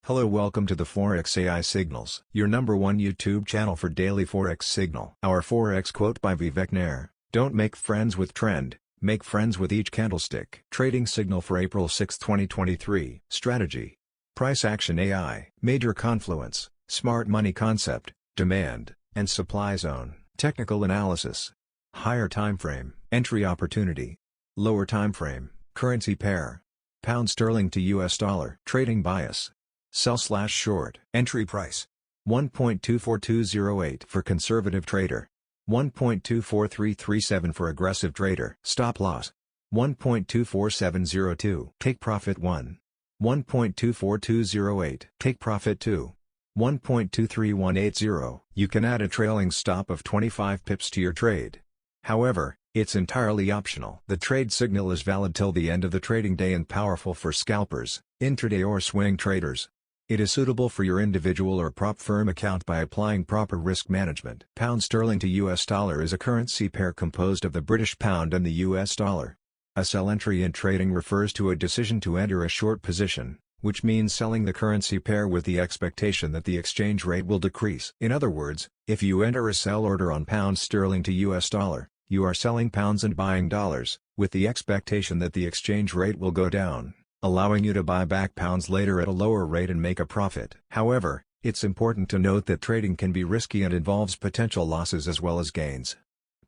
Hello, welcome to the Forex AI Signals, your #1 YouTube channel for daily Forex signal. Our Forex quote by Vivek Nair: "Don't make friends with trend, make friends with each candlestick." Trading signal for April 6, 2023. Strategy. Price action AI. Major confluence, smart money concept, demand, and supply zone. Technical analysis. Higher time frame, entry opportunity. Lower time frame, currency pair. Pound sterling to US dollar. Trading bias. Sell/short. Entry price 1.24208 for conservative trader, 1.24337 for aggressive trader. Stop loss 1.24702. Take profit 1.24208. Take profit 1.23180. You can add a trailing stop of 25 pips to your trade. However, it's entirely optional. The trade signal is valid till the end of the trading day and powerful for scalpers, intraday or swing traders. It is suitable for your individual or prop firm account by applying proper risk management. Pound sterling to US dollar is a currency pair composed of the British pound and the US dollar. A sell entry in trading refers to a decision to enter a short position, which means selling the currency pair with the expectation that the exchange rate will decrease. In other words, if you enter a sell order on pound sterling to US dollar, you are selling pounds and buying dollars, with the expectation that the exchange rate will go down, allowing you to buy back pounds later at a lower rate and make a profit. However, it's important to note that trading can be risky and involves potential losses as well as gains.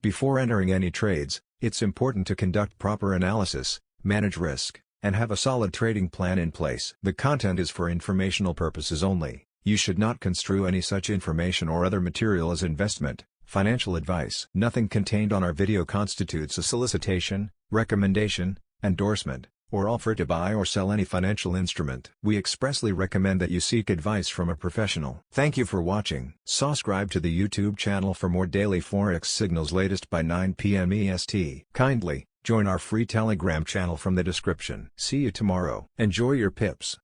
Before entering any trades, it's important to conduct proper analysis, manage risk, and have a solid trading plan in place. The content is for informational purposes only. You should not construe any such information or other material as investment, financial advice. Nothing contained on our video constitutes a solicitation, recommendation, endorsement, or offer to buy or sell any financial instrument. We expressly recommend that you seek advice from a professional. Thank you for watching. Subscribe to the YouTube channel for more daily Forex signals latest by 9 p.m. EST. Kindly join our free Telegram channel from the description. See you tomorrow. Enjoy your pips.